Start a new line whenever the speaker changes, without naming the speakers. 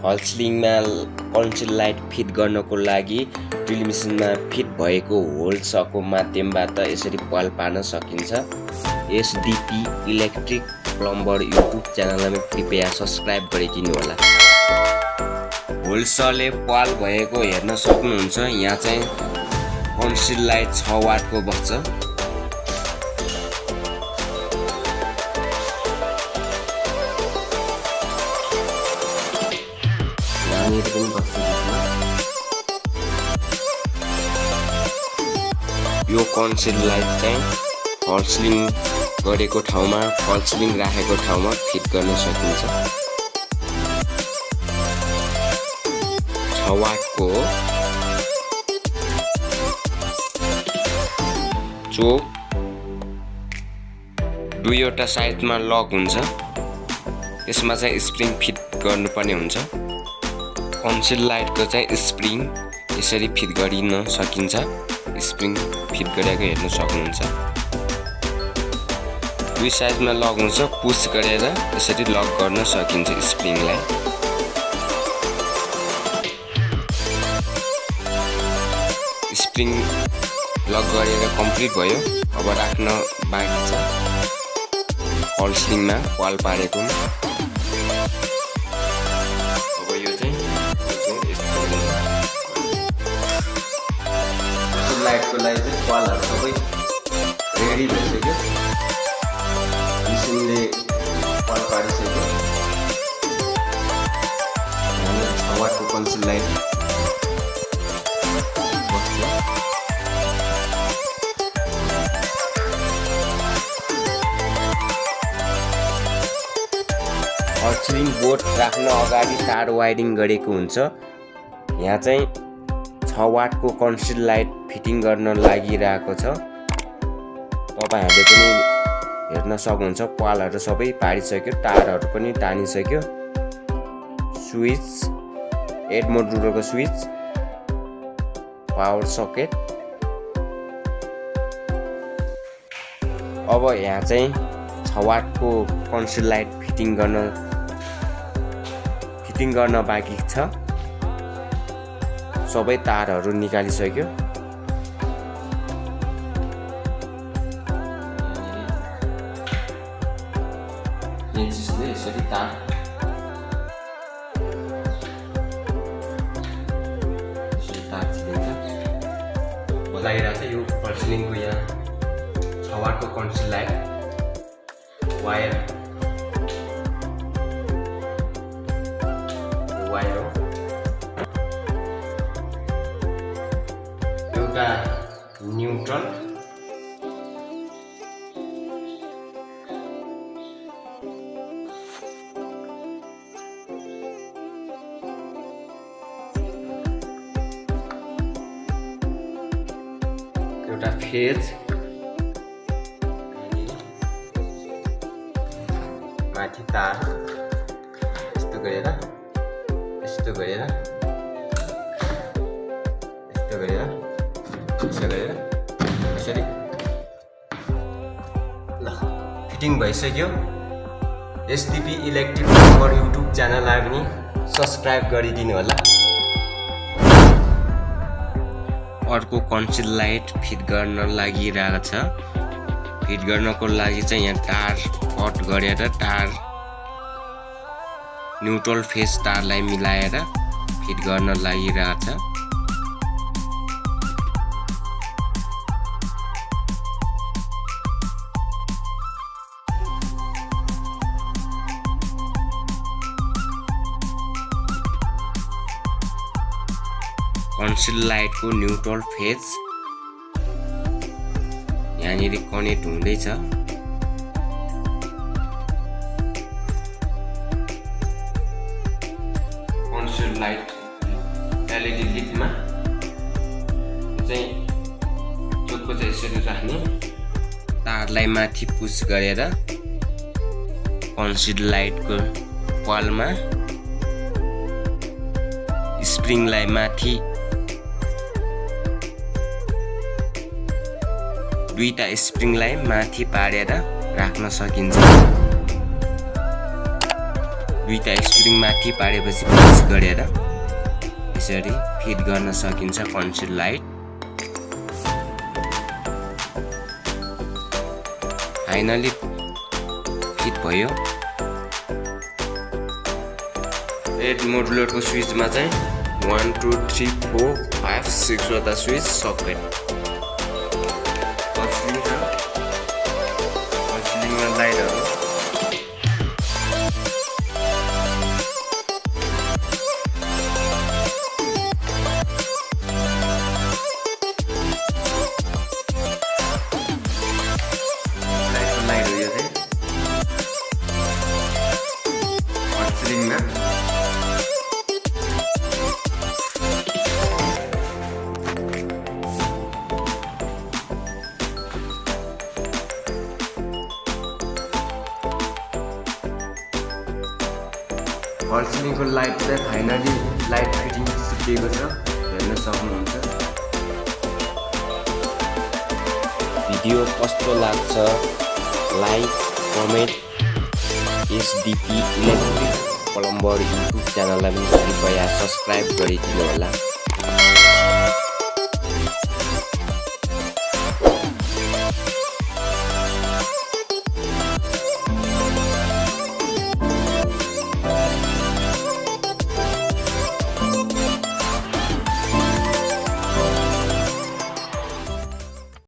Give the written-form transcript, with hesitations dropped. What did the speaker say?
फल सिलिङमा conceal light fit गर्नको लागि ड्रिल मेसिनमा फिट भएको होल्सको माध्यमबाट यसरी पाल पार्न सकिन्छ। SDP इलेक्ट्रिक प्लम्बर युट्युब च्यानललाई कृपया सब्स्क्राइब गरिदिनु होला। होल्सले पाल भएको हेर्न सक्नुहुन्छ। यहाँ चाहिँ कन्सिल लाइट 6 वाटको बस्छ। यो कन्सिल लाइट चाहिँ फल सिलिङ गरेको ठाउँमा फल सिलिङ राखेको ठाउँमा फिट गर्न सकिन्छ। 6 वाटको हो। चोक 2वटा साइडमा लक हुन्छ। यसमा चाहिँ स्प्रिङ फिट गर्नुपर्ने हुन्छ। कन्सिल लाइटको चाहिँ स्प्रिङ यसरी फिट गरिन सकिन्छ। स्प्रिङ फिट गरेको हेर्न सक्नुहुन्छ। 2 साइडमा लक हुन्छ। पुस गरेर यसरी लक गर्न सकिन्छ स्प्रिङलाई। स्प्रिङ लक गरेर कम्प्लिट भयो। अब राख्न बाँकी छ फल सिलिङमा पाल पारेको। अब यो चाहिँ लाइटको लागि चाहिँ पालहरू सबै रेडी भइसक्यो। मेसिनले पाल पारिसक्यो। 6 वाटको कन्सिल लाइट बस्छ। फल सिलिङ बोर्ड राख्न अगाडि तार वायरिङ गरेको हुन्छ। यहाँ चाहिँ 6 वाटको कन्सिल लाइट फिटिङ गर्न लागिरहेको छ। तपाईहरुले पनि हेर्न सक्नुहुन्छ। पालहरू सबै पारिसक्यो। तारहरू पनि तानिसक्यो। स्विच 8 मोडुलको स्विच, पावर सकेट। अब यहाँ चाहिँ 6 वाटको कन्सिल लाइट फिटिङ गर्न बाँकी छ। सबै तारहरू निकालिसक्यो। यसरी तार लगाइरहेको छ। यो फल सिलिङको यहाँ 6 वाटको कन्सिल लाइट वायर हो। एउटा न्यूट्रल, एउटा फेज, माथि तार यस्तो गरेर यसरी ल फिटिङ भइसक्यो। SDP इलेक्ट्रिक प्लम्बर युट्युब च्यानललाई पनि सब्स्क्राइब गरिदिनु होला। अर्को कन्सिल लाइट फिट गर्न लागिरहेको छ। फिट गर्नको लागि चाहिँ यहाँ तार कट गरेर तार न्यूट्रल फेज तारलाई मिलाएर फिट गर्न लागिरहेको छ। कन्सिल लाइटको न्यूट्रल फेज यहाँनिर कनेक्ट हुँदैछ। कन्सिल लाइट LED लिडमा चाहिँ चोकको चाहिँ यसरी राख्ने। तारलाई माथि पुस गरेर कन्सिल लाइटको पालमा स्प्रिङलाई माथि 2टा स्प्रिङलाई माथि पारेर राख्न सकिन्छ। दुईटा स्प्रिङ माथि पारेपछि प्रेस गरेर यसरी फिट गर्न सकिन्छ कन्सिल लाइट। फाइनली फिट भयो। रेड मोडुलरको स्विचमा चाहिँ 1 2 3 4 5 6 वटा स्विच सकेट। कन्सिलिङमा लाइटहरू फल सिलिङको लाइट चाहिँ फाइनली लाइट फिटिङ सिकिएको छ, हेर्न सक्नुहुन्छ। भिडियो कस्तो लाग्छ like comment SDP electric plumber YouTube च्यानललाई पनि कृपया सब्स्क्राइब गरिदिनु होला।